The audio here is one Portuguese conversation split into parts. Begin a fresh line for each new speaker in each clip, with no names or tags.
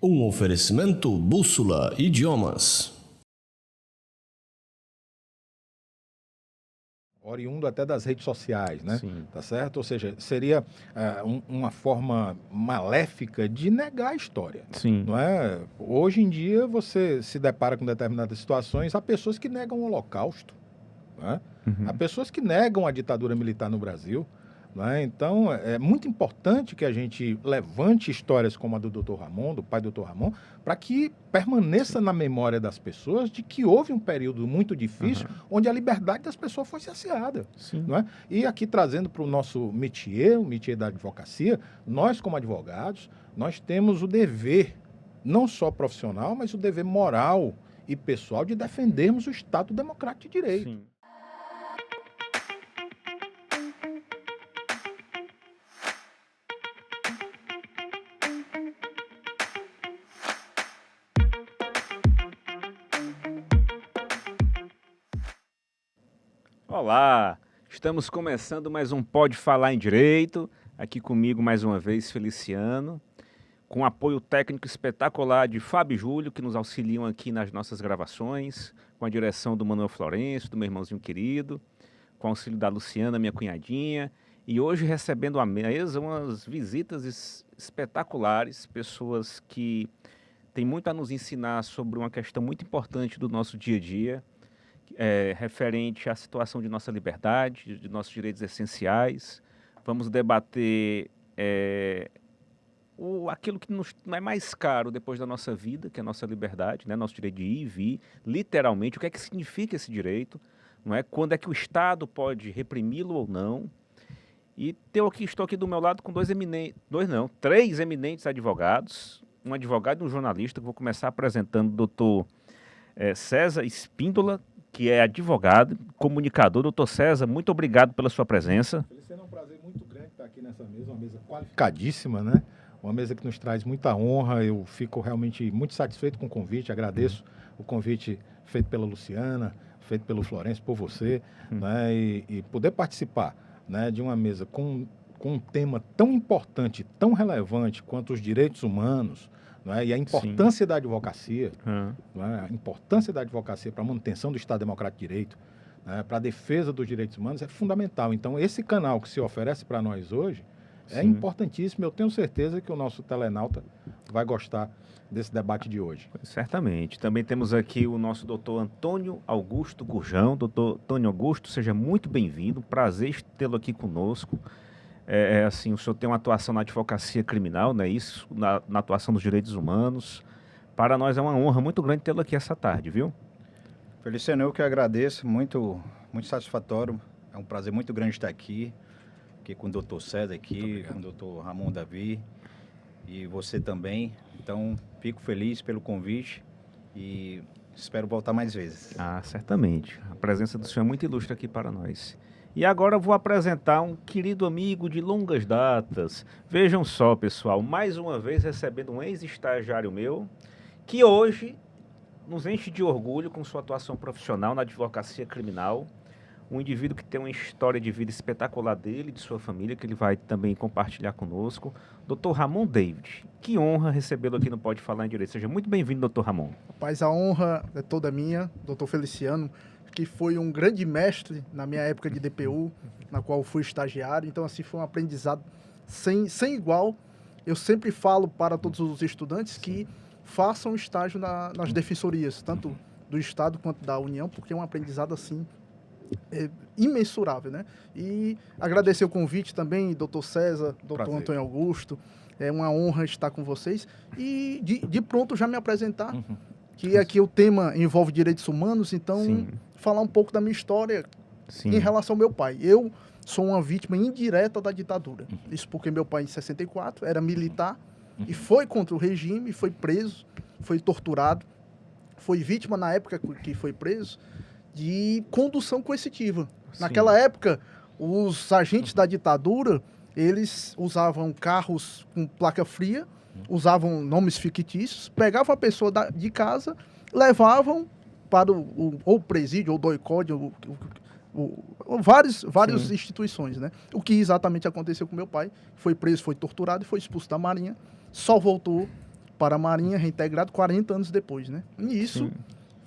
Um oferecimento Bússola Idiomas.
Oriundo até das redes sociais, né?
Sim.
Tá certo? Ou seja, seria uma forma maléfica de negar a história.
Sim.
Não é? Hoje em dia você se depara com determinadas situações, há pessoas que negam o Holocausto, não é?
Uhum.
Há pessoas que negam a ditadura militar no Brasil. Não é? Então, é muito importante que a gente levante histórias como a do Dr. Ramon, do pai do Dr. Ramon, para que permaneça na memória das pessoas de que houve um período muito difícil onde a liberdade das pessoas foi cerceada.
Sim.
Não é? E aqui trazendo para o nosso métier, o métier da advocacia, nós como advogados, nós temos o dever, não só profissional, mas o dever moral e pessoal de defendermos o Estado Democrático de Direito.
Sim. Olá, estamos começando mais um Pode Falar em Direito, aqui comigo mais uma vez Feliciano, com apoio técnico espetacular de Fábio e Júlio, que nos auxiliam aqui nas nossas gravações, com a direção do Manuel Florencio, do meu irmãozinho querido, com o auxílio da Luciana, minha cunhadinha, e hoje recebendo à mesa umas visitas espetaculares, pessoas que têm muito a nos ensinar sobre uma questão muito importante do nosso dia a dia, referente à situação de nossa liberdade, de nossos direitos essenciais. Vamos debater aquilo que nos é mais caro depois da nossa vida, que é a nossa liberdade, né? Nosso direito de ir e vir, literalmente, o que é que significa esse direito, não é? Quando é que o Estado pode reprimi-lo ou não. E estou aqui do meu lado com três eminentes advogados, um advogado e um jornalista, que vou começar apresentando o doutor César Espíndola, que é advogado, comunicador. Doutor César, muito obrigado pela sua presença.
Feliciano, é um prazer muito grande estar aqui nessa mesa, uma mesa qualificadíssima, né? Uma mesa que nos traz muita honra. Eu fico realmente muito satisfeito com o convite, agradeço o convite feito pela Luciana, feito pelo Florencio, por você, né? E poder participar, né, de uma mesa com um tema tão importante, tão relevante quanto os direitos humanos, não é? E a importância da advocacia, não é? A importância da advocacia para a manutenção do Estado Democrático de Direito, né, para a defesa dos direitos humanos é fundamental. Então, esse canal que se oferece para nós hoje é importantíssimo. Eu tenho certeza que o nosso telenauta vai gostar desse debate de hoje.
Certamente. Também temos aqui o nosso doutor Antônio Augusto Gurjão. Doutor Antônio Augusto, seja muito bem-vindo. Prazer tê-lo aqui conosco. Assim, o senhor tem uma atuação na advocacia criminal, não é isso? Na atuação dos direitos humanos. Para nós é uma honra muito grande tê-lo aqui essa tarde, viu?
Feliciano, eu que agradeço, muito satisfatório. É um prazer muito grande estar aqui com o doutor César aqui, com o doutor Ramon Davi e você também. Então, fico feliz pelo convite e espero voltar mais vezes.
Ah, certamente. A presença do senhor é muito ilustre aqui para nós. E agora eu vou apresentar um querido amigo de longas datas. Vejam só, pessoal, mais uma vez recebendo um ex-estagiário meu, que hoje nos enche de orgulho com sua atuação profissional na advocacia criminal. Um indivíduo que tem uma história de vida espetacular dele, de sua família, que ele vai também compartilhar conosco. Dr. Ramon David, que honra recebê-lo aqui no Pode Falar em Direito. Seja muito bem-vindo, Dr. Ramon.
Rapaz, a honra é toda minha, Dr. Feliciano, que foi um grande mestre na minha época de DPU, na qual fui estagiário. Então, assim, foi um aprendizado sem igual. Eu sempre falo para todos os estudantes que façam estágio nas defensorias, tanto do Estado quanto da União, porque é um aprendizado, assim, imensurável, né? E agradecer o convite também, doutor César, doutor Antônio Augusto. É uma honra estar com vocês. E de pronto já me apresentar, que aqui o tema envolve direitos humanos, então falar um pouco da minha história em relação ao meu pai. Eu sou uma vítima indireta da ditadura. Isso porque meu pai, em 64, era militar e foi contra o regime, foi preso, foi torturado, foi vítima, na época que foi preso, de condução coercitiva. Naquela época, os agentes da ditadura, eles usavam carros com placa fria, usavam nomes fictícios, pegavam a pessoa de casa, levavam para ou presídio, ou doicode, várias instituições, né? O que exatamente aconteceu com meu pai, foi preso, foi torturado e foi expulso da Marinha, só voltou para a Marinha, reintegrado 40 anos depois, né? E isso,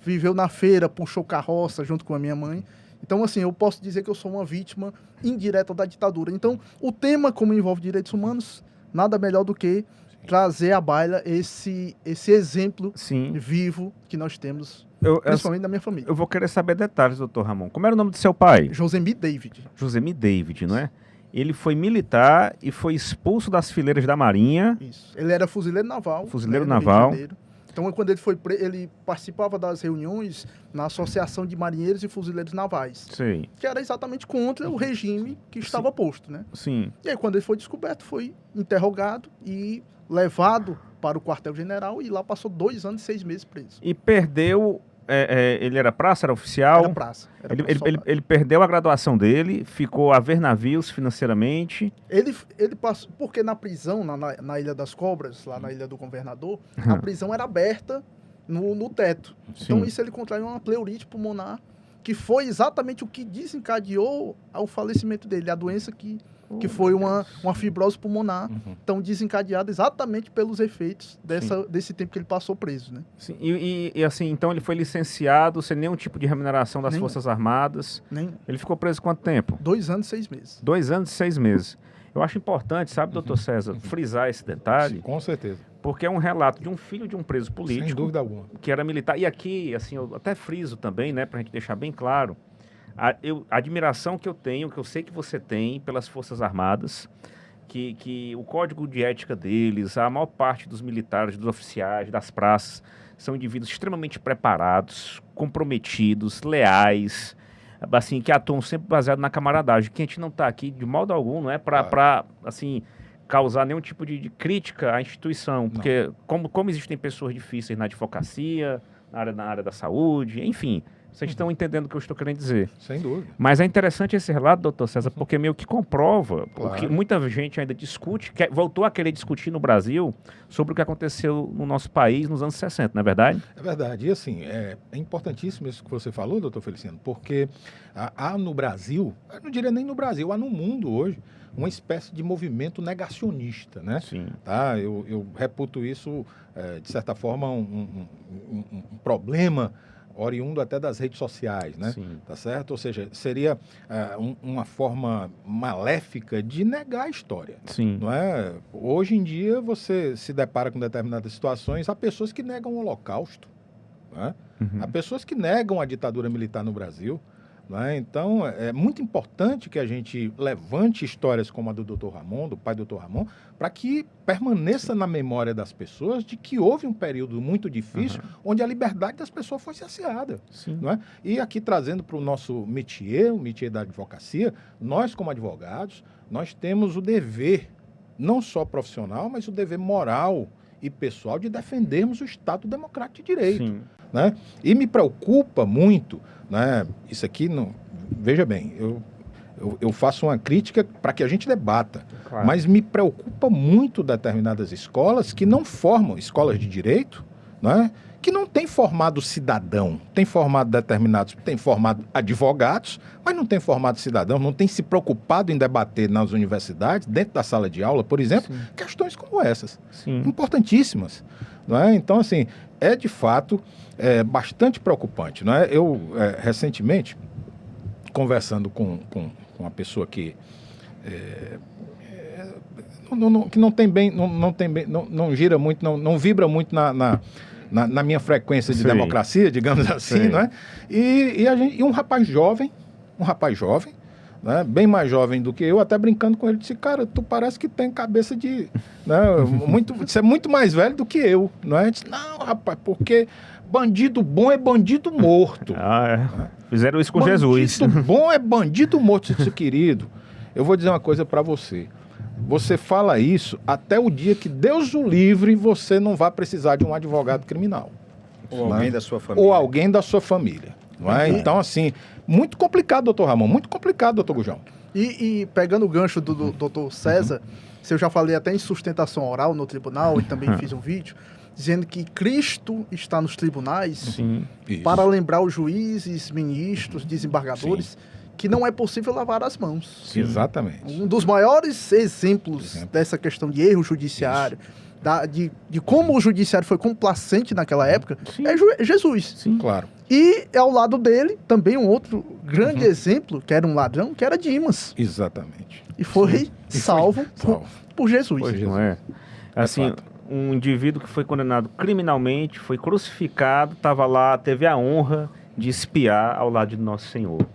viveu na feira, puxou carroça junto com a minha mãe. Então, assim, eu posso dizer que eu sou uma vítima indireta da ditadura. Então, o tema, como envolve direitos humanos, nada melhor do que trazer à baila esse exemplo vivo que nós temos, principalmente da minha família.
Eu vou querer saber detalhes, doutor Ramon. Como era o nome do seu pai?
Josemi David.
Josemi David, não é? Ele foi militar e foi expulso das fileiras da Marinha.
Isso. Ele era fuzileiro naval.
Fuzileiro
né, no Rio de
naval.
Janeiro. Então, quando ele foi ele participava das reuniões na Associação de Marinheiros e Fuzileiros Navais,
Sim.
que era exatamente contra o regime que estava posto, né?
Sim.
E aí, quando ele foi descoberto, foi interrogado e levado para o quartel-general e lá passou 2 anos e 6 meses preso.
E perdeu... ele era praça, era oficial?
Era praça. Era
Ele perdeu a graduação dele, ficou a ver navios financeiramente.
Ele passou, porque na prisão, na Ilha das Cobras, lá na Ilha do Governador, a prisão era aberta no teto. Então isso ele contraiu uma pleurite pulmonar, que foi exatamente o que desencadeou o falecimento dele, a doença que foi uma fibrose pulmonar, tão desencadeada exatamente pelos efeitos desse tempo que ele passou preso, né?
Sim. E assim, então ele foi licenciado sem nenhum tipo de remuneração das Forças Armadas. Ele ficou preso quanto tempo?
2 anos e 6 meses.
2 anos e 6 meses. Eu acho importante, sabe, doutor César, frisar esse detalhe.
Sim, com certeza.
Porque é um relato de um filho de um preso político.
Sem dúvida alguma.
Que era militar. E aqui, assim, eu até friso também, né, pra gente deixar bem claro, a admiração que eu tenho, que eu sei que você tem pelas Forças Armadas, que o código de ética deles, a maior parte dos militares, dos oficiais, das praças, são indivíduos extremamente preparados, comprometidos, leais, assim, que atuam sempre baseado na camaradagem, que a gente não está aqui de modo algum, não é para assim, causar nenhum tipo de crítica à instituição, porque como existem pessoas difíceis na advocacia, na área da saúde, enfim, vocês estão entendendo o que eu estou querendo dizer.
Sem dúvida.
Mas é interessante esse relato, doutor César, porque meio que comprova o que muita gente ainda discute, voltou a querer discutir no Brasil sobre o que aconteceu no nosso país nos anos 60, não é verdade?
É verdade. E assim, é importantíssimo isso que você falou, doutor Feliciano, porque há no Brasil, eu não diria nem no Brasil, há no mundo hoje, uma espécie de movimento negacionista, né?
Sim.
Tá? Eu reputo isso, de certa forma, um problema oriundo até das redes sociais, né?
Sim.
Tá certo? Ou seja, seria uma forma maléfica de negar a história.
Sim.
Não é? Hoje em dia você se depara com determinadas situações, há pessoas que negam o Holocausto, né? Há pessoas que negam a ditadura militar no Brasil. Né? Então, é muito importante que a gente levante histórias como a do Dr. Ramon, do pai do Dr. Ramon, para que permaneça na memória das pessoas de que houve um período muito difícil onde a liberdade das pessoas foi cerceada. Não é? E aqui trazendo para o nosso métier, o métier da advocacia, nós como advogados, nós temos o dever, não só profissional, mas o dever moral e pessoal de defendermos o Estado Democrático de Direito. Né? E me preocupa muito, né? Isso aqui, não, veja bem, eu faço uma crítica para que a gente debata, mas me preocupa muito determinadas escolas que não formam, escolas de direito, né? Que não tem formado cidadão, tem formado advogados, mas não tem formado cidadão, não tem se preocupado em debater nas universidades, dentro da sala de aula, por exemplo, questões como essas, importantíssimas. Não é? Então, assim, é de fato bastante preocupante. Não é? Eu, recentemente, conversando com uma pessoa que não gira muito, não vibra muito na minha frequência de democracia, digamos assim, não é? E um rapaz jovem, né, bem mais jovem do que eu, até brincando com ele, disse, cara, tu parece que tem cabeça de... Né, você é muito mais velho do que eu, não é? Disse, não, rapaz, porque bandido bom é bandido morto.
Fizeram isso com Jesus.
Bandido bom é bandido morto, disse, querido. Eu vou dizer uma coisa para você. Você fala isso até o dia que Deus o livre, você não vai precisar de um advogado criminal.
Ou alguém da sua família.
Ou alguém da sua família. Não é? Então, assim, muito complicado, doutor Ramon, muito complicado, doutor Gujão.
E pegando o gancho do doutor César, se eu já falei até em sustentação oral no tribunal, e também fiz um vídeo, dizendo que Cristo está nos tribunais para lembrar os juízes, ministros, desembargadores, que não é possível lavar as mãos.
Exatamente.
Um dos maiores exemplos dessa questão de erro judiciário, de como o judiciário foi complacente naquela época,
Sim.
é Jesus.
Sim.
Claro.
E ao lado dele, também um outro grande exemplo, que era um ladrão, que era Dimas.
Exatamente.
E foi salvo
Salvo.
por Jesus.
Foi Jesus.
Não é? Assim,
fato.
um indivíduo que foi condenado criminalmente, foi crucificado, estava lá, teve a honra de espiar ao lado de Nosso Senhor.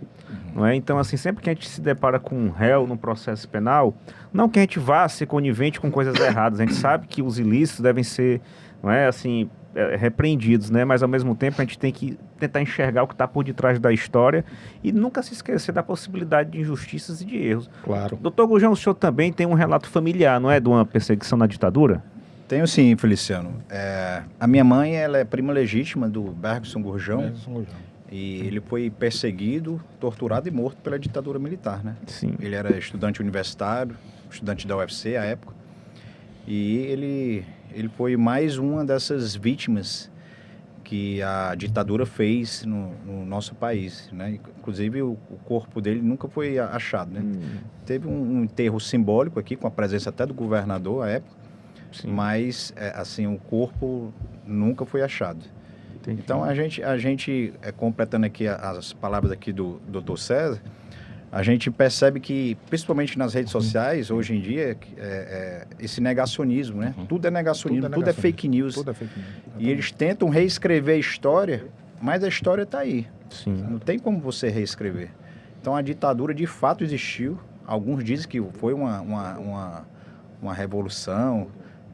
Não é? Então, assim, sempre que a gente se depara com um réu no processo penal, não que a gente vá ser conivente com coisas erradas, a gente sabe que os ilícitos devem ser, não é, assim, repreendidos, né? Mas ao mesmo tempo a gente tem que tentar enxergar o que está por detrás da história e nunca se esquecer da possibilidade de injustiças e de erros.
Claro.
Doutor Gurjão, o senhor também tem um relato familiar, não é? De uma perseguição na ditadura?
Tenho sim, Feliciano. A minha mãe, ela é prima legítima do Bergson Gurjão. E ele foi perseguido, torturado e morto pela ditadura militar, né?
Sim.
Ele era estudante universitário, estudante da UFC à época. E ele foi mais uma dessas vítimas que a ditadura fez no nosso país, né? Inclusive o corpo dele nunca foi achado, né? Teve um enterro simbólico aqui, com a presença até do governador à época.
Sim.
Mas, assim, o corpo nunca foi achado.
Entendi.
Então, a gente completando aqui as palavras aqui do Dr. César, a gente percebe que, principalmente nas redes sociais, hoje em dia, esse negacionismo, né? Tudo é negacionismo, tudo é fake news.
Tudo é fake news.
E eles tentam reescrever a história, mas a história está aí.
Sim.
Não tem como você reescrever. Então, a ditadura, de fato, existiu. Alguns dizem que foi uma revolução,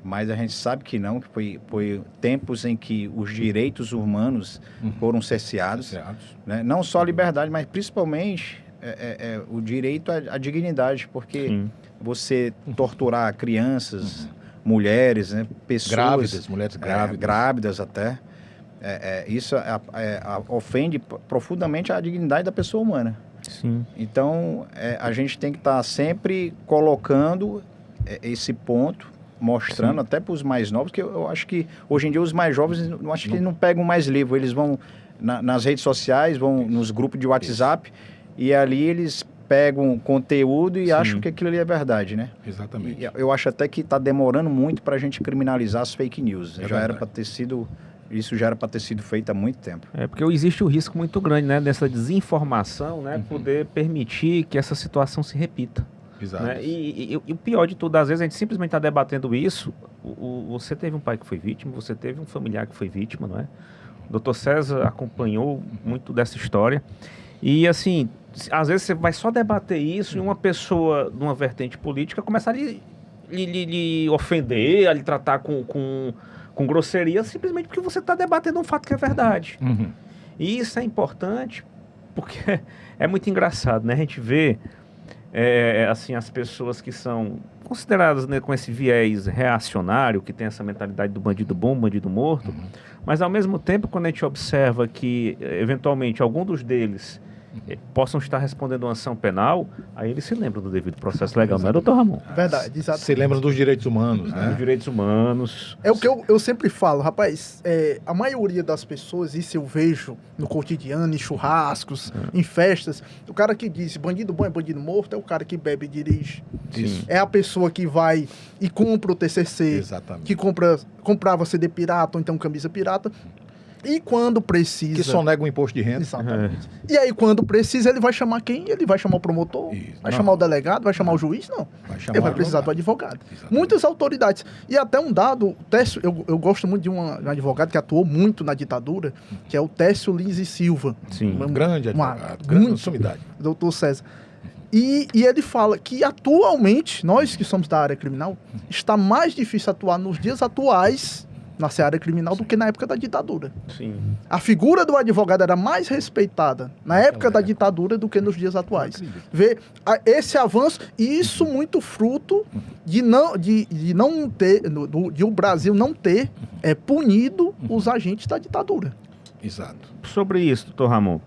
mas a gente sabe que não, que foi tempos em que os direitos humanos foram cerceados, né? Não só a liberdade, mas principalmente o direito à dignidade, porque
Sim.
você torturar crianças, mulheres, né? Pessoas
Grávidas, mulheres grávidas.
grávidas até, isso ofende profundamente a dignidade da pessoa humana.
Sim.
Então, a gente tem que estar sempre colocando esse ponto, mostrando até para os mais novos, que eu acho que hoje em dia os mais jovens, eu acho que eles não pegam mais livro, eles vão nas redes sociais, vão nos grupos de WhatsApp, e ali eles pegam conteúdo e acham que aquilo ali é verdade, né?
Exatamente.
E eu acho até que está demorando muito para a gente criminalizar as fake news.
É verdade.
Isso já era para ter sido feito há muito tempo.
Porque existe o risco muito grande, né, dessa desinformação, né, poder permitir que essa situação se repita.
Exato.
Né? E o pior de tudo, às vezes a gente simplesmente está debatendo isso. Você teve um pai que foi vítima, você teve um familiar que foi vítima, não é? O Dr. César acompanhou muito dessa história. E assim, às vezes você vai só debater isso e uma pessoa de uma vertente política começa a lhe ofender, a lhe tratar com grosseria, simplesmente porque você está debatendo um fato que é verdade. E isso é importante porque é muito engraçado, né? A gente vê assim, as pessoas que são consideradas, né, com esse viés reacionário, que tem essa mentalidade do bandido bom, bandido morto, mas ao mesmo tempo, quando a gente observa que eventualmente algum dos deles possam estar respondendo uma ação penal, aí eles se lembram do devido processo legal, não é, doutor Ramon?
Verdade, exato.
Você lembra dos direitos humanos, né?
Dos direitos humanos.
É o que eu sempre falo, rapaz, a maioria das pessoas, isso eu vejo no cotidiano, em churrascos, em festas, o cara que diz bandido bom é bandido morto é o cara que bebe e dirige.
Isso.
É a pessoa que vai e compra o TCC,
Exatamente.
que comprava CD pirata ou então camisa pirata, e quando precisa...
Que só nega o imposto de renda.
Exatamente. E aí, quando precisa, ele vai chamar quem? Ele vai chamar o promotor?
Isso.
Vai
Não.
chamar o delegado? Vai chamar o juiz? Não.
Vai chamar
Ele vai
o
precisar do advogado.
Exatamente.
Muitas autoridades. E até um dado, eu gosto muito de um advogado que atuou muito na ditadura, que é o Técio Lins e Silva.
Sim.
Um grande advogado, grande
muito,
sumidade.
doutor César. E ele fala que atualmente, nós que somos da área criminal, está mais difícil atuar nos dias atuais na seara criminal do que na época da ditadura.
Sim.
A figura do advogado era mais respeitada na época da ditadura do que nos dias atuais. Vê esse avanço, e isso muito fruto de não ter, de o Brasil não ter punido os agentes da ditadura.
Exato.
Sobre isso, doutor Ramon,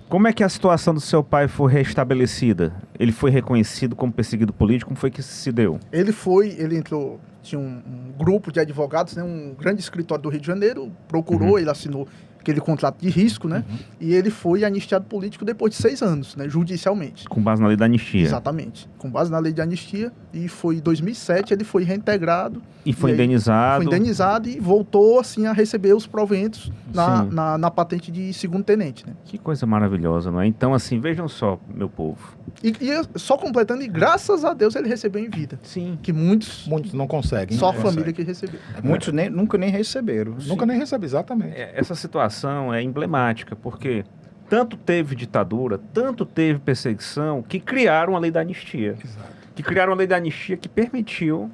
como é que a situação do seu pai foi restabelecida? Ele foi reconhecido como perseguido político? Como foi que se deu?
Ele entrou, tinha um grupo de advogados, né, um grande escritório do Rio de Janeiro, procurou, ele assinou aquele contrato de risco, né? E ele foi anistiado político depois de 6 anos, né? Judicialmente.
Com base na lei da anistia.
Exatamente. Com base na lei de anistia. E foi em 2007 ele foi reintegrado.
E foi
aí
indenizado.
Foi indenizado e voltou, assim, a receber os proventos na patente de segundo tenente, né?
Que coisa maravilhosa, não é? Então, assim, vejam só, meu povo.
E só completando, e graças a Deus ele recebeu em vida.
Sim.
Que muitos
Não conseguem.
só a
não
família
conseguem.
que recebeu.
Muitos nunca nem receberam.
Nunca nem recebe, exatamente.
Essa situação é emblemática, porque tanto teve ditadura, tanto teve perseguição, que criaram a lei da anistia.
Exato.
Que criaram a lei da anistia que permitiu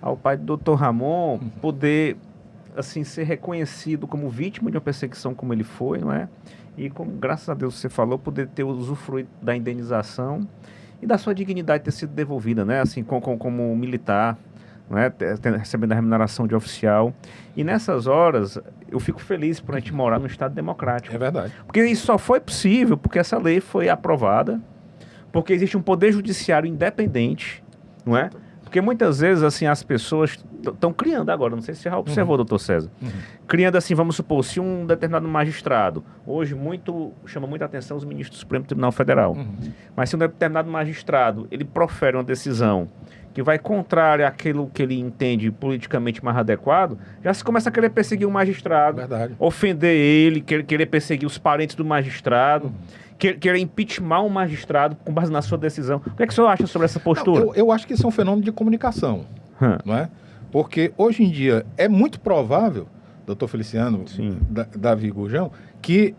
ao pai do Dr. Ramon poder, assim, ser reconhecido como vítima de uma perseguição como ele foi, não é? E como, graças a Deus, você falou, poder ter usufruído da indenização e da sua dignidade ter sido devolvida, né? Assim, como militar, não é? Recebendo a remuneração de oficial. E nessas horas, eu fico feliz por a gente morar num Estado democrático.
É verdade.
Porque isso só foi possível porque essa lei foi aprovada, porque existe um poder judiciário independente, não é? Porque muitas vezes, assim, as pessoas estão criando agora, não sei se você já observou, doutor César, criando assim, vamos supor, se um determinado magistrado, hoje chama muita atenção os ministros do Supremo Tribunal Federal, mas se um determinado magistrado, ele profere uma decisão que vai contrária àquilo que ele entende politicamente mais adequado, já se começa a querer perseguir o magistrado,
Verdade.
ofender ele, querer perseguir os parentes do magistrado, querer impeachment um magistrado com base na sua decisão. O que é que o senhor acha sobre essa postura?
Não, eu acho que isso é um fenômeno de comunicação, não é? Porque hoje em dia é muito provável, doutor Feliciano, Davi Gurjão, que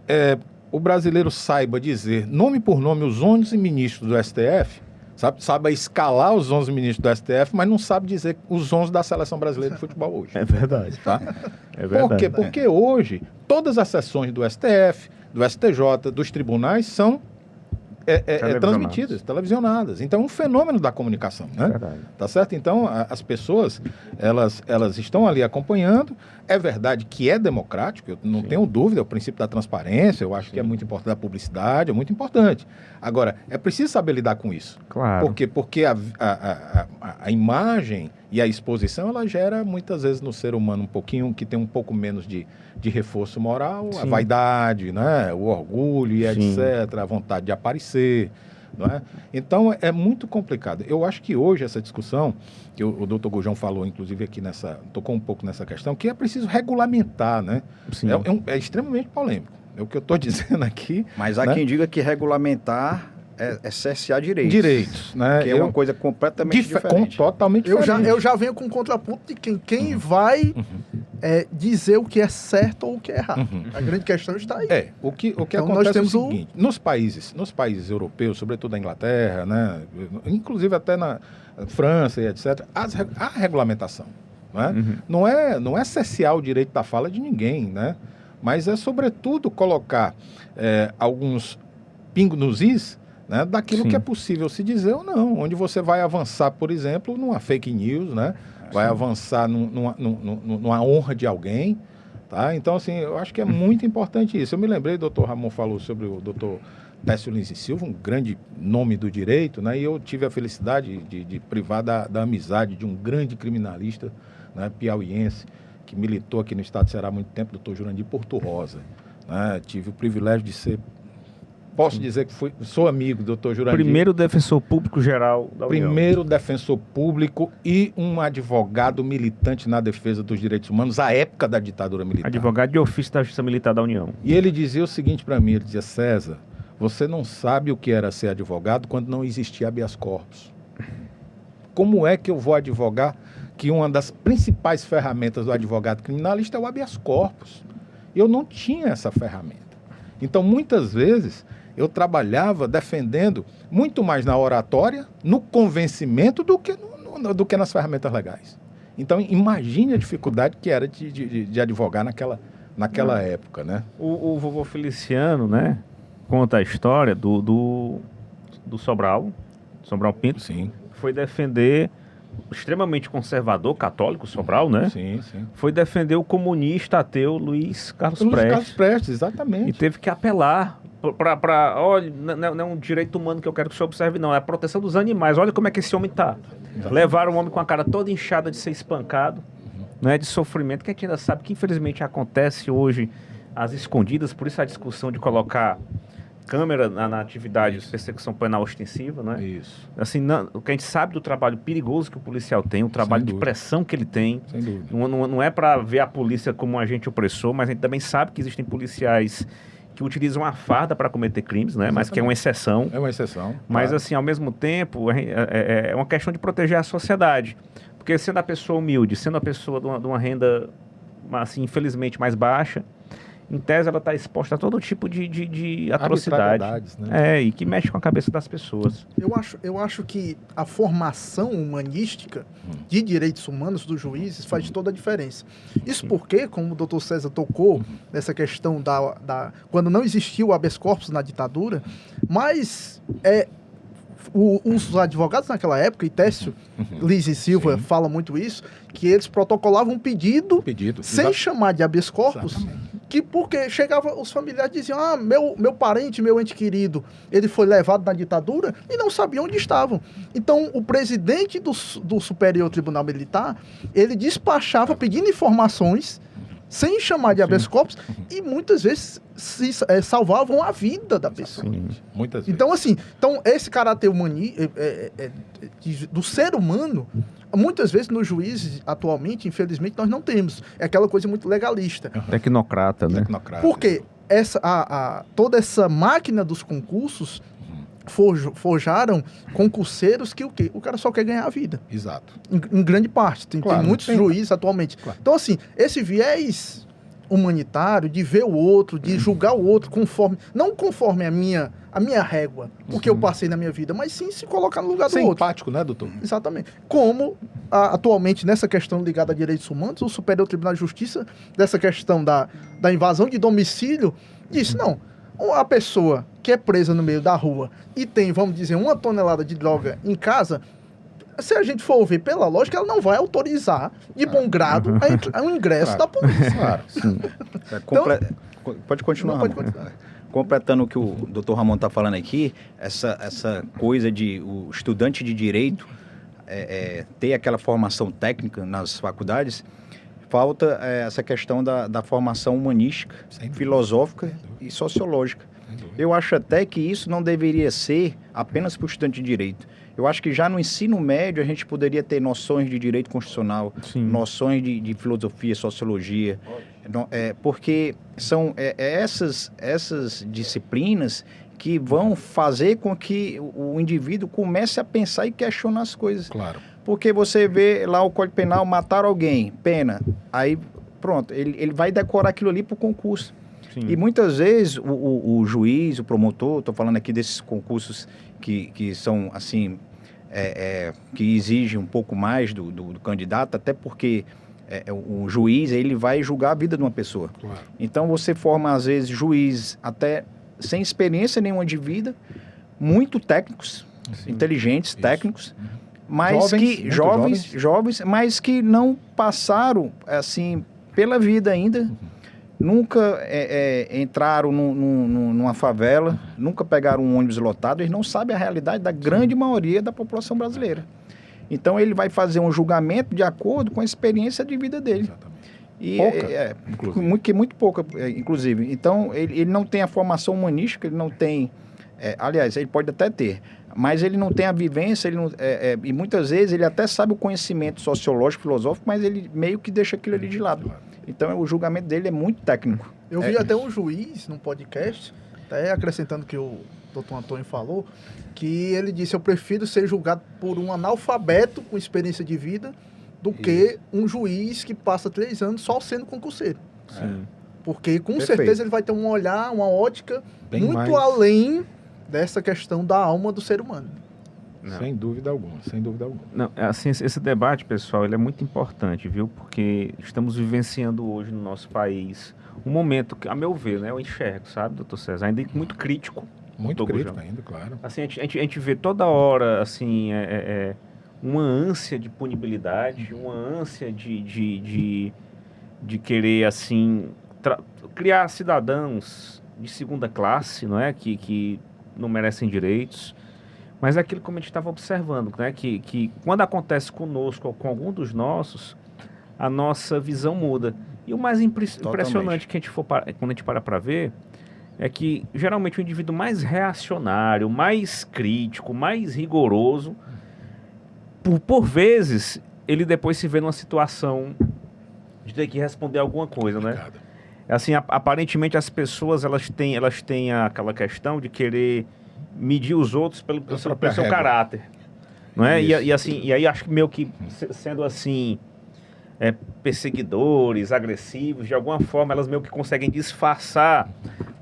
o brasileiro saiba dizer nome por nome os 11 ministros do STF, sabe escalar os 11 ministros do STF, mas não sabe dizer os 11 da Seleção Brasileira de Futebol hoje.
É verdade.
Tá?
É verdade.
Por quê? Porque hoje todas as sessões do STF, do STJ, dos tribunais são transmitidas, televisionadas. Então é um fenômeno da comunicação, né?
Verdade.
Tá certo? Então as pessoas, elas estão ali acompanhando. É verdade que é democrático, eu não tenho dúvida, é o princípio da transparência, eu acho que é muito importante, da publicidade, é muito importante. Agora, é preciso saber lidar com isso.
Claro.
Por quê? Porque a imagem e a exposição, ela gera muitas vezes no ser humano que tem um pouco menos de reforço moral, a vaidade, né? O orgulho e etc., a vontade de aparecer, não é? Então é muito complicado. Eu acho que hoje essa discussão, que o doutor Gurjão falou, inclusive aqui tocou um pouco nessa questão, que é preciso regulamentar, né? É extremamente polêmico. É o que eu estou dizendo aqui.
Mas há quem diga que regulamentar é cercear direitos.
Direitos, né?
Que é uma coisa completamente diferente.
Totalmente diferente.
Eu já venho com o contraponto de quem vai dizer o que é certo ou o que é errado. A grande questão está aí.
O que
Então,
acontece
nós temos
é o seguinte, nos países europeus, sobretudo a Inglaterra, né, inclusive até na França e etc., há regulamentação. Né? Não é cercear o direito da fala de ninguém, né? Mas é, sobretudo, colocar alguns pingos nos is, né, daquilo que é possível se dizer ou não, onde você vai avançar, por exemplo, numa fake news, né? Vai avançar numa honra de alguém, tá? Então, assim, eu acho que é muito importante isso. Eu me lembrei, o doutor Ramon falou sobre o doutor Técio Lins e Silva, um grande nome do direito, né? E eu tive a felicidade de privar da amizade de um grande criminalista, né, piauiense, que militou aqui no estado do Ceará há muito tempo, doutor Jurandir Porto Rosa, né? Tive o privilégio de ser... Posso dizer que sou amigo do doutor Jurandir.
Primeiro defensor público geral da União.
Primeiro defensor público e um advogado militante na defesa dos direitos humanos à época da ditadura militar.
Advogado de ofício da Justiça Militar da União.
E ele dizia o seguinte para mim, ele dizia: César, você não sabe o que era ser advogado quando não existia habeas corpus. Como é que eu vou advogar que uma das principais ferramentas do advogado criminalista é o habeas corpus? Eu não tinha essa ferramenta. Então, muitas vezes, eu trabalhava defendendo muito mais na oratória, no convencimento, do que nas ferramentas legais. Então, imagine a dificuldade que era de advogar naquela época, né?
O vovô Feliciano, né, conta a história do Sobral Pinto.
Sim.
Foi defender, extremamente conservador, católico, Sobral, né?
Sim.
Foi defender o comunista ateu Luiz Carlos
Luiz
Prestes.
Carlos Prestes, exatamente.
E teve que apelar para olha, não é um direito humano que eu quero que o senhor observe, não. É a proteção dos animais. Olha como é que esse homem está. Levaram o homem com a cara toda inchada de ser espancado, né, de sofrimento, que a gente ainda sabe que infelizmente acontece hoje às escondidas, por isso a discussão de colocar câmera na atividade de persecução penal ostensiva, né?
Isso.
Assim, o que a gente sabe do trabalho perigoso que o policial tem, o trabalho de
dúvida.
pressão que ele tem,
Sem dúvida.
não é para ver a polícia como um agente opressor, mas a gente também sabe que existem policiais que utilizam a farda para cometer crimes, né? Mas que é uma exceção.
É uma exceção.
Mas,
claro.
assim, ao mesmo tempo, é uma questão de proteger a sociedade. Porque sendo a pessoa humilde, sendo a pessoa de uma renda, assim, infelizmente mais baixa, em tese ela está exposta a todo tipo de atrocidade.
Arbitrariedades, né?
E que mexe com a cabeça das pessoas.
Eu acho que a formação humanística de direitos humanos dos juízes faz toda a diferença. Isso porque, como o doutor César tocou nessa questão quando não existiu o habeas corpus na ditadura, mas os advogados naquela época, e Técio Liz e Silva fala muito isso, que eles protocolavam um pedido sem chamar de habeas corpus.
Exatamente.
Que porque chegava, os familiares diziam, meu parente, meu ente querido, ele foi levado na ditadura e não sabiam onde estavam. Então, o presidente do Superior Tribunal Militar, ele despachava pedindo informações, sem chamar de habeas corpus, e muitas vezes salvavam a vida da pessoa.
Muitas vezes.
Então, assim, esse caráter do ser humano, muitas vezes nos juízes, atualmente, infelizmente, nós não temos. É aquela coisa muito legalista.
Tecnocrata, né?
Tecnocrata.
Porque toda essa máquina dos concursos forjaram concurseiros que o quê? O cara só quer ganhar a vida.
Exato.
Em grande parte. Tem muitos juízes atualmente.
Claro.
Então, assim, esse viés humanitário, de ver o outro, de julgar o outro não conforme a minha régua, o que eu passei na minha vida, mas sim se colocar no lugar do
Ser
outro.
empático, né, doutor?
Exatamente. Como, atualmente, nessa questão ligada a direitos humanos, o Superior Tribunal de Justiça, dessa questão da invasão de domicílio, disse, não, a pessoa que é presa no meio da rua e tem, vamos dizer, 1 tonelada de droga em casa, se a gente for ver pela lógica, ela não vai autorizar de bom grado o ingresso da polícia.
Claro.
Pode continuar,
Não, pode
Ramon.
continuar.
Completando o que o doutor Ramon está falando aqui, essa coisa de o estudante de direito ter aquela formação técnica nas faculdades, falta essa questão da formação humanística, filosófica e sociológica. Eu acho até que isso não deveria ser apenas para o estudante de direito. Eu acho que já no ensino médio a gente poderia ter noções de direito constitucional, noções de filosofia, sociologia, porque são essas disciplinas que vão fazer com que o indivíduo comece a pensar e questionar as coisas.
Claro.
Porque você vê lá o Código Penal, matar alguém, pena, aí pronto, ele vai decorar aquilo ali para o concurso.
Sim.
E muitas vezes o juiz, o promotor, estou falando aqui desses concursos que são assim, que exigem um pouco mais do candidato, até porque o juiz ele vai julgar a vida de uma pessoa.
Claro.
Então você forma às vezes juiz até sem experiência nenhuma de vida, muito técnicos, inteligentes, técnicos, mas jovens, mas que não passaram assim pela vida ainda. Nunca entraram numa favela, nunca pegaram um ônibus lotado, eles não sabem a realidade da grande maioria da população brasileira. Então ele vai fazer um julgamento de acordo com a experiência de vida dele.
Exatamente.
Muito pouca, inclusive. Então ele não tem a formação humanística, ele não tem... aliás, ele pode até ter, mas ele não tem a vivência, e muitas vezes ele até sabe o conhecimento sociológico, filosófico, mas ele meio que deixa aquilo ali de lado. Então o julgamento dele é muito técnico.
Eu vi até um juiz num podcast, até acrescentando o que o doutor Antônio falou, que ele disse, eu prefiro ser julgado por um analfabeto com experiência de vida do que um juiz que passa 3 anos só sendo concurseiro.
Sim.
Porque com
Perfeito.
certeza ele vai ter um olhar, uma ótica
Bem
muito
mais.
além dessa questão da alma do ser humano.
Não.
Sem dúvida alguma, sem dúvida alguma.
Não, assim, esse debate, pessoal, ele é muito importante, viu? Porque estamos vivenciando hoje no nosso país um momento que, a meu ver, né, eu enxergo, sabe, doutor César, ainda muito crítico.
Muito
doutor
crítico
Gujão.
ainda, claro.
Assim, a gente vê toda hora, assim, uma ânsia de punibilidade, uma ânsia de querer, assim, criar cidadãos de segunda classe, não é? Que não merecem direitos. Mas é aquilo como a gente estava observando, né? Que quando acontece conosco ou com algum dos nossos, a nossa visão muda. E o mais impressionante que a gente quando a gente para ver é que geralmente o indivíduo mais reacionário, mais crítico, mais rigoroso, por vezes, ele depois se vê numa situação de ter que responder alguma coisa, né? Assim, aparentemente as pessoas elas têm aquela questão de querer medir os outros pelo seu caráter, não é? E aí acho que meio que sendo assim perseguidores, agressivos, de alguma forma elas meio que conseguem disfarçar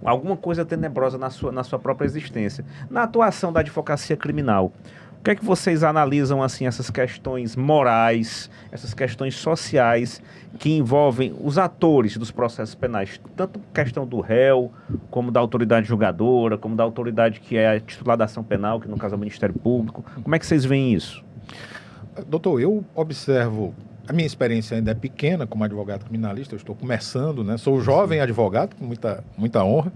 alguma coisa tenebrosa na sua própria existência. Na atuação da advocacia criminal, o que é que vocês analisam assim essas questões morais, essas questões sociais que envolvem os atores dos processos penais, tanto questão do réu, como da autoridade julgadora, como da autoridade que é a titular da ação penal, que no caso é o Ministério Público. Como é que vocês veem isso?
Doutor, eu observo, a minha experiência ainda é pequena como advogado criminalista, eu estou começando, né? Sou jovem advogado, com muita honra,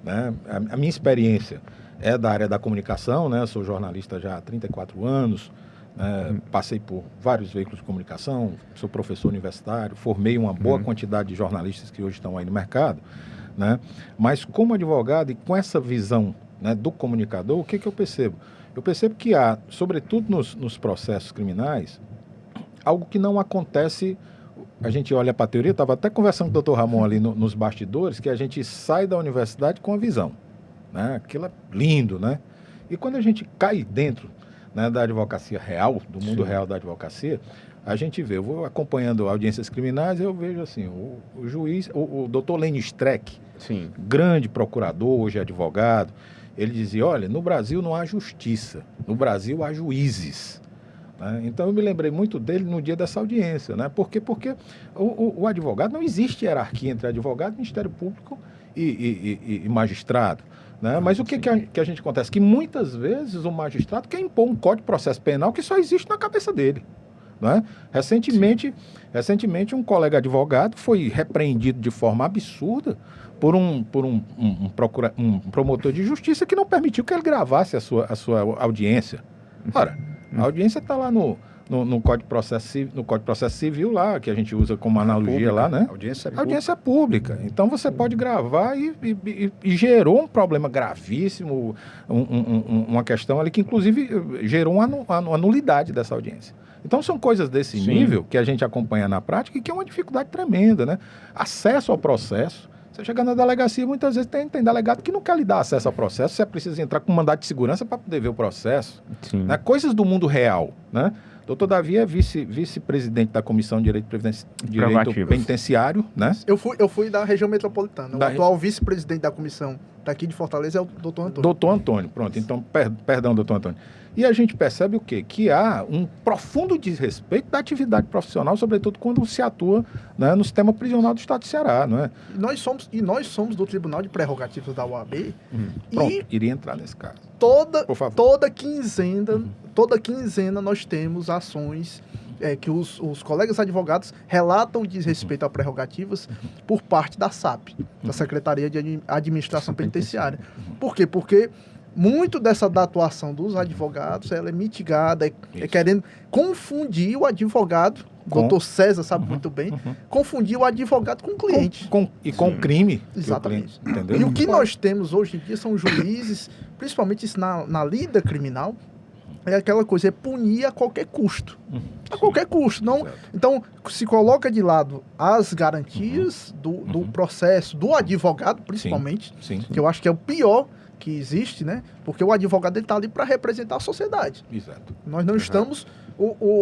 né? A minha experiência é da área da comunicação, né? Sou jornalista já há 34 anos, né? Passei por vários veículos de comunicação, sou professor universitário, formei uma boa quantidade de jornalistas que hoje estão aí no mercado, né? Mas como advogado e com essa visão, né, do comunicador, o que eu percebo? Eu percebo que há, sobretudo nos processos criminais, algo que não acontece. A gente olha para a teoria, estava até conversando com o doutor Ramon ali nos bastidores, que a gente sai da universidade com a visão, né? Aquilo é lindo, né? E quando a gente cai dentro, né, da advocacia real, do mundo real da advocacia, a gente vê, eu vou acompanhando audiências criminais, eu vejo assim, o juiz, o doutor Lênio Streck, grande procurador, hoje advogado, ele dizia, olha, no Brasil não há justiça, no Brasil há juízes. Então eu me lembrei muito dele no dia dessa audiência, né? Porque o advogado, não existe hierarquia entre advogado, Ministério Público e magistrado, né? Mas o que a gente acontece? Que muitas vezes o magistrado quer impor um código de processo penal que só existe na cabeça dele, né? Recentemente um colega advogado foi repreendido de forma absurda por um promotor de justiça que não permitiu que ele gravasse a sua audiência. Ora, a audiência está lá no Código de Processo Civil, lá, que a gente usa como analogia lá, né? Audiência pública. Então você pode gravar e gerou um problema gravíssimo, uma questão ali que inclusive gerou uma nulidade dessa audiência. Então são coisas desse nível que a gente acompanha na prática e que é uma dificuldade tremenda, né? Acesso ao processo. Você chega na delegacia, muitas vezes tem delegado que não quer lhe dar acesso ao processo, você precisa entrar com mandado de segurança para poder ver o processo. Né? Coisas do mundo real, né? Doutor Davi é vice-presidente da Comissão de Direito Penitenciário, né?
Eu fui da região metropolitana. O atual vice-presidente da comissão daqui de Fortaleza é o doutor Antônio.
Doutor Antônio, pronto. Então, perdão, doutor Antônio. E a gente percebe o quê? Que há um profundo desrespeito da atividade profissional, sobretudo quando se atua, né, no sistema prisional do Estado do Ceará, não é?
E nós somos do Tribunal de Prerrogativas da OAB.
Pronto, iria entrar nesse caso.
Toda quinzena nós temos ações que os colegas advogados relatam desrespeito a prerrogativas por parte da SAP, da Secretaria de Administração Penitenciária. Por quê? Porque muito da atuação dos advogados ela é mitigada, querendo confundir o advogado, o doutor César sabe muito bem, confundir o advogado com o cliente. Com o crime. Exatamente.
Cliente, entendeu?
E o que nós temos hoje em dia são juízes, principalmente isso na lida criminal, é aquela coisa, é punir a qualquer custo. A qualquer custo. Não, então, se coloca de lado as garantias do processo, do advogado, principalmente, que eu acho que é o pior que existe, né? Porque o advogado está ali para representar a sociedade.
Exato.
Nós não estamos...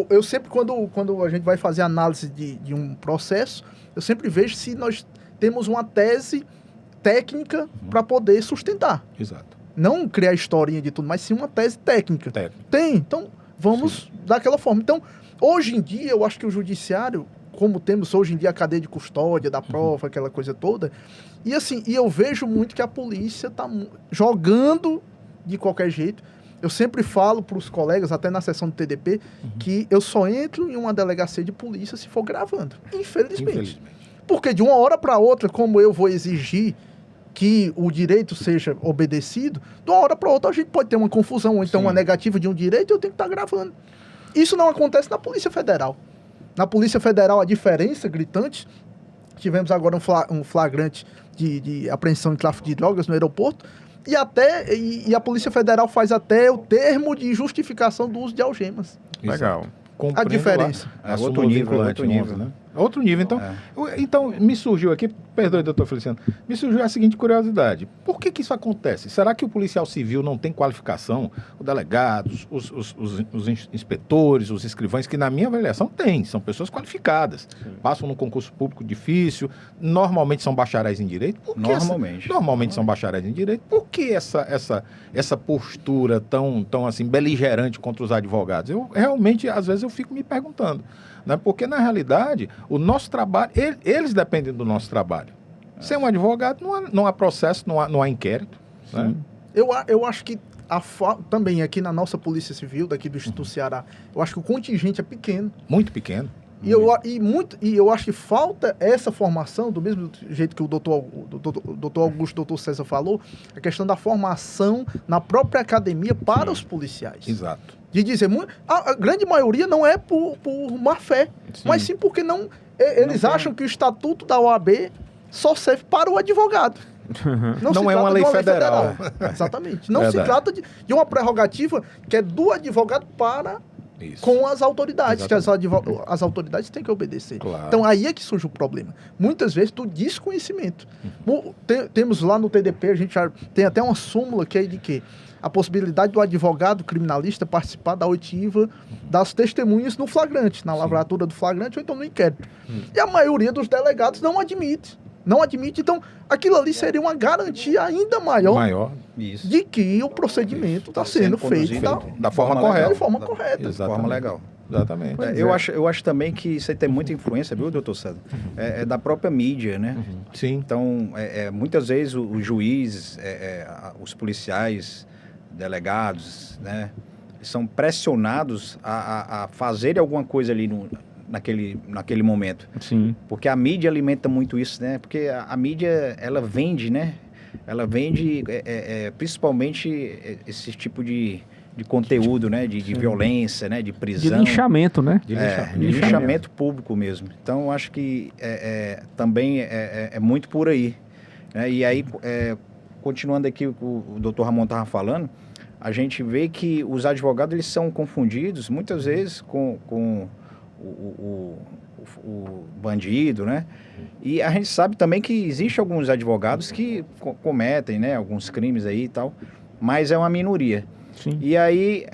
eu sempre, quando a gente vai fazer análise de um processo, eu sempre vejo se nós temos uma tese técnica para poder sustentar.
Exato.
Não criar historinha de tudo, mas sim uma tese técnica. Tem. Então, vamos daquela forma. Então, hoje em dia, eu acho que o judiciário, como temos hoje em dia a cadeia de custódia da prova, aquela coisa toda, e assim, eu vejo muito que a polícia está jogando de qualquer jeito. Eu sempre falo para os colegas, até na sessão do TDP, que eu só entro em uma delegacia de polícia se for gravando. Infelizmente. Porque de uma hora para outra, como eu vou exigir que o direito seja obedecido, de uma hora para outra a gente pode ter uma confusão, ou então uma negativa de um direito e eu tenho que estar gravando. Isso não acontece na Polícia Federal. Na Polícia Federal, a diferença gritante. Tivemos agora um flagrante de apreensão de tráfico de drogas no aeroporto. E a Polícia Federal faz até o termo de justificação do uso de algemas.
Legal.
A diferença.
É outro nível, né? Outro nível. Então, então, me surgiu aqui, perdoe, doutor Feliciano, me surgiu a seguinte curiosidade. Por que isso acontece? Será que o policial civil não tem qualificação? Os delegados, os inspetores, os escrivães, que na minha avaliação tem, são pessoas qualificadas. Sim. Passam num concurso público difícil, normalmente são bacharéis em direito. Normalmente são bacharéis em direito. Por que essa postura tão assim, beligerante contra os advogados? Eu realmente, às vezes, eu fico me perguntando. Né? Porque, na realidade, o nosso trabalho, eles dependem do nosso trabalho. Sem um advogado, não há processo, não há inquérito. Né?
Eu acho que também aqui na nossa Polícia Civil, daqui do Instituto Ceará, eu acho que o contingente é pequeno.
Muito pequeno.
E eu acho que falta essa formação, do mesmo jeito que o doutor Augusto, o doutor César falou, a questão da formação na própria academia para os policiais.
Exato.
De dizer, a grande maioria não é por má fé, mas sim porque eles acham que o estatuto da OAB só serve para o advogado.
Não é uma lei federal.
Exatamente. Não se trata de uma prerrogativa que é do advogado para com as autoridades, que as autoridades têm que obedecer.
Claro.
Então, aí é que surge o problema. Muitas vezes, do desconhecimento. Temos lá no TDP, a gente já tem até uma súmula que é de que a possibilidade do advogado criminalista participar da oitiva das testemunhas no flagrante, na lavratura do flagrante ou então no inquérito. E a maioria dos delegados não admite. Então, aquilo ali seria uma garantia ainda maior de que o procedimento está sendo feito
da forma correta.
De forma correta.
De forma legal.
Exatamente.
Eu acho também que isso aí tem muita influência, viu, doutor César? É da própria mídia, né?
Sim.
Então, muitas vezes o juiz, os policiais, delegados, né, são pressionados a fazerem alguma coisa ali naquele momento.
Sim.
Porque a mídia alimenta muito isso, né? Porque a mídia, ela vende, né? Ela vende principalmente esse tipo de conteúdo, né? De violência, né? De prisão.
De linchamento, né?
De linchamento público mesmo. Então, eu acho que também é muito por aí. Né? E aí, continuando aqui o que o doutor Ramon estava falando, a gente vê que os advogados eles são confundidos muitas vezes com o bandido, né? E a gente sabe também que existe alguns advogados que cometem, né, alguns crimes aí e tal, mas é uma minoria.
Sim.
E aí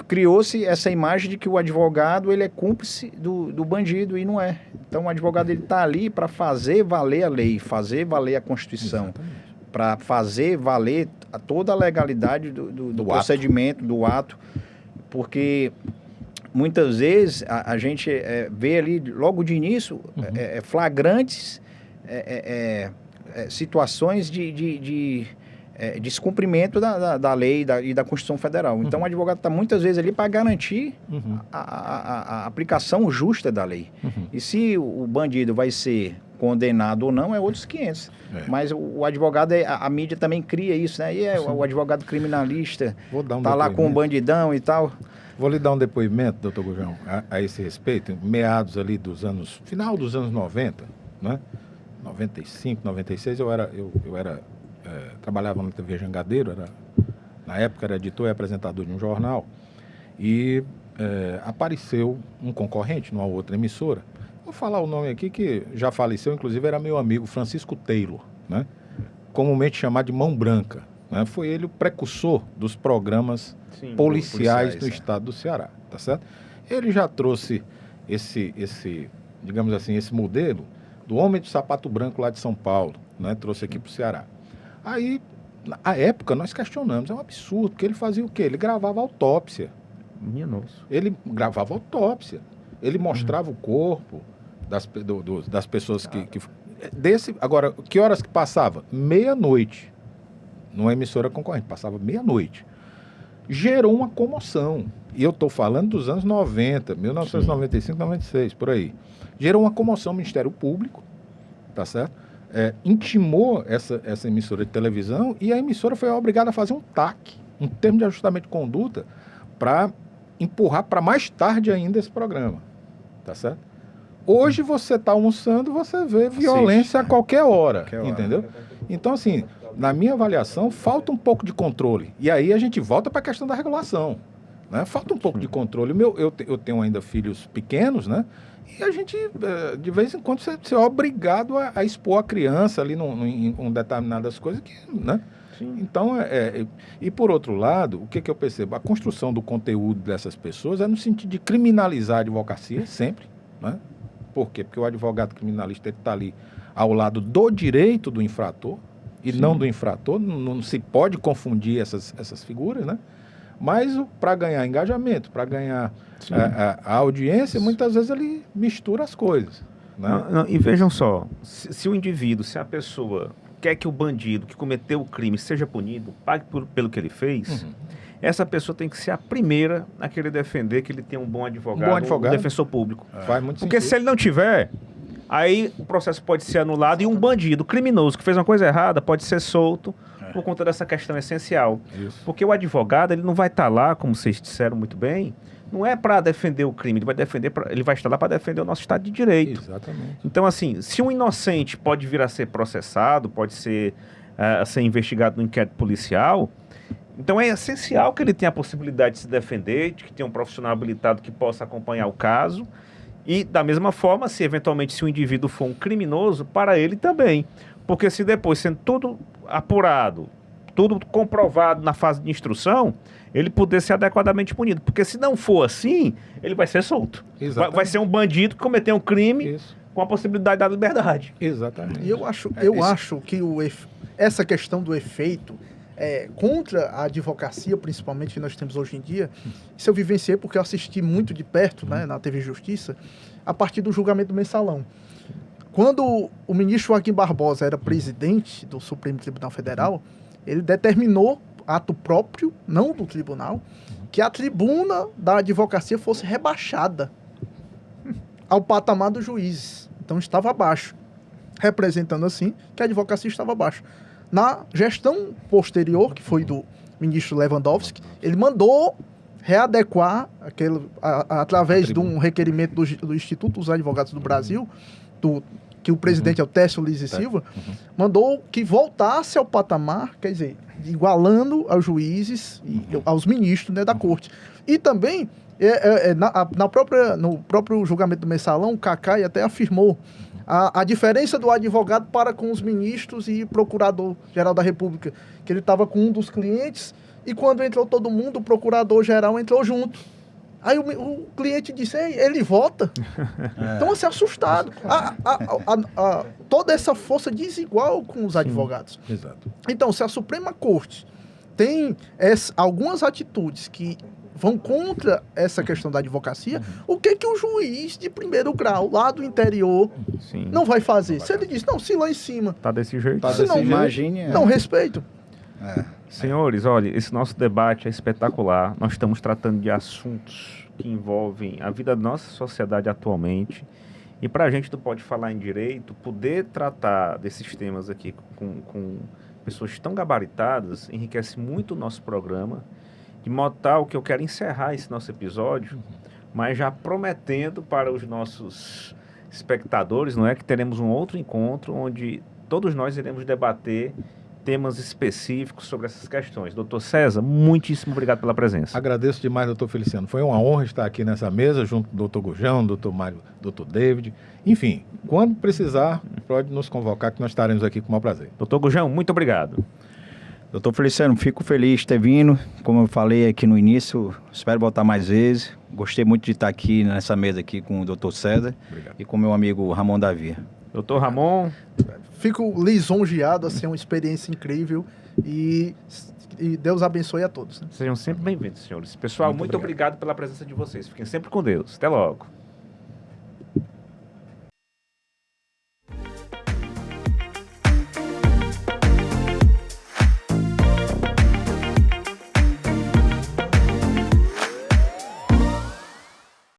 criou-se essa imagem de que o advogado ele é cúmplice do bandido e não é. Então o advogado ele está ali para fazer valer a lei, fazer valer a Constituição, para fazer valer toda a legalidade do procedimento, do ato, porque muitas vezes a gente vê ali, logo de início, flagrantes situações de descumprimento da lei e da Constituição Federal. Então, o advogado está muitas vezes ali para garantir a aplicação justa da lei. E se o bandido vai ser condenado ou não, é outros 500. Mas o advogado, a mídia também cria isso, né? E o advogado criminalista está lá com o bandidão e tal.
Vou lhe dar um depoimento, doutor Gurjão, a esse respeito. Meados ali final dos anos 90, né? 95, 96, eu trabalhava na TV Jangadeiro, na época era editor e apresentador de um jornal, e apareceu um concorrente numa outra emissora. Vou falar o nome aqui que já faleceu, inclusive era meu amigo Francisco Taylor, né? Comumente chamado de Mão Branca. Né? Foi ele o precursor dos programas policiais no estado do Ceará, tá certo? Ele já trouxe digamos assim, esse modelo do homem de sapato branco lá de São Paulo, né? Trouxe aqui para o Ceará. Aí, na época, nós questionamos, é um absurdo, porque ele fazia o quê? Ele gravava autópsia.
Minha nossa.
Ele gravava autópsia. Ele mostrava o corpo das pessoas Agora, que horas que passava? Meia-noite. Numa emissora concorrente, passava meia-noite. Gerou uma comoção. E eu estou falando dos anos 90, 1995, 96, por aí. Gerou uma comoção no Ministério Público, tá certo? Intimou essa emissora de televisão e a emissora foi obrigada a fazer um TAC, um termo de ajustamento de conduta, para empurrar para mais tarde ainda esse programa, tá certo? Hoje você está almoçando, você vê violência a qualquer hora,
Qualquer hora.
entendeu? Então, assim, na minha avaliação, falta um pouco de controle. E aí a gente volta para a questão da regulação, né? Falta um pouco de controle. Eu tenho ainda filhos pequenos, né? E a gente, de vez em quando, você é obrigado a expor a criança ali em determinadas coisas, né? Então, e por outro lado, o que eu percebo? A construção do conteúdo dessas pessoas é no sentido de criminalizar a advocacia, sempre, né? Por quê? Porque o advogado criminalista está ali ao lado do direito do infrator e não do infrator, não se pode confundir essas figuras, né? Mas para ganhar engajamento, para ganhar a audiência, muitas vezes ele mistura as coisas, né?
Não, e vejam só, se o indivíduo, se a pessoa quer que o bandido que cometeu o crime seja punido, pague pelo que ele fez, essa pessoa tem que ser a primeira a querer defender que ele tem um bom advogado, um defensor público.
Faz muito
Porque
sentido.
se ele não tiver, aí o processo pode ser anulado e um bandido criminoso que fez uma coisa errada pode ser solto por conta dessa questão essencial.
Isso.
Porque o advogado, ele não vai estar lá, como vocês disseram muito bem, não é para defender o crime, ele vai estar lá para defender o nosso Estado de Direito.
Exatamente.
Então, assim, se um inocente pode vir a ser processado, pode ser investigado no inquérito policial, então é essencial que ele tenha a possibilidade de se defender, de que tenha um profissional habilitado que possa acompanhar o caso. E, da mesma forma, se o indivíduo for um criminoso, para ele também. Porque se depois, sendo tudo apurado, tudo comprovado na fase de instrução, ele poder ser adequadamente punido. Porque se não for assim, ele vai ser solto. Vai ser um bandido que cometeu um crime com a possibilidade da liberdade.
Exatamente.
E eu acho que essa questão do efeito contra a advocacia, principalmente que nós temos hoje em dia, isso eu vivenciei porque eu assisti muito de perto, né, na TV Justiça, a partir do julgamento do Mensalão. Quando o ministro Joaquim Barbosa era presidente do Supremo Tribunal Federal, ele determinou, ato próprio, não do tribunal, que a tribuna da advocacia fosse rebaixada ao patamar dos juízes. Então estava abaixo, representando assim que a advocacia estava abaixo. Na gestão posterior, que foi do ministro Lewandowski, ele mandou readequar através de um requerimento do Instituto dos Advogados do Brasil, que o presidente é o Técio Liz e Silva, mandou que voltasse ao patamar, quer dizer, igualando aos juízes e aos ministros, né, da corte. E também, no próprio julgamento do Mensalão, o Cacai até afirmou a diferença do advogado para com os ministros e procurador-geral da República, que ele estava com um dos clientes e quando entrou todo mundo, o procurador-geral entrou junto. Aí o cliente disse, ele vota. Então, assim, assustado. Toda essa força desigual com os advogados.
Exato.
Então, se a Suprema Corte tem algumas atitudes que vão contra essa questão da advocacia, o que o juiz de primeiro grau, lá do interior, não vai fazer? Se ele diz, não, se lá em cima...
Tá desse jeito.
Imagine...
Não, respeito.
Senhores, olha, esse nosso debate é espetacular. Nós estamos tratando de assuntos que envolvem a vida da nossa sociedade atualmente. E para a gente do Pode Falar em Direito, poder tratar desses temas aqui com pessoas tão gabaritadas enriquece muito o nosso programa. De modo tal que eu quero encerrar esse nosso episódio, mas já prometendo para os nossos espectadores, não é, que teremos um outro encontro onde todos nós iremos debater temas específicos sobre essas questões. Doutor César, muitíssimo obrigado pela presença.
Agradeço demais, doutor Feliciano. Foi uma honra estar aqui nessa mesa, junto do doutor Gurjão, doutor Mário, doutor David. Enfim, quando precisar, pode nos convocar, que nós estaremos aqui com o maior prazer.
Doutor Gurjão, muito obrigado.
Doutor Feliciano, fico feliz de ter vindo. Como eu falei aqui no início, espero voltar mais vezes. Gostei muito de estar aqui nessa mesa aqui com o doutor César.
Obrigado.
E com o meu amigo Ramon Davi.
Doutor Ramon.
Fico lisonjeado, assim, é uma experiência incrível e Deus abençoe a todos. Né?
Sejam sempre bem-vindos, senhores. Pessoal, muito obrigado pela presença de vocês. Fiquem sempre com Deus. Até logo.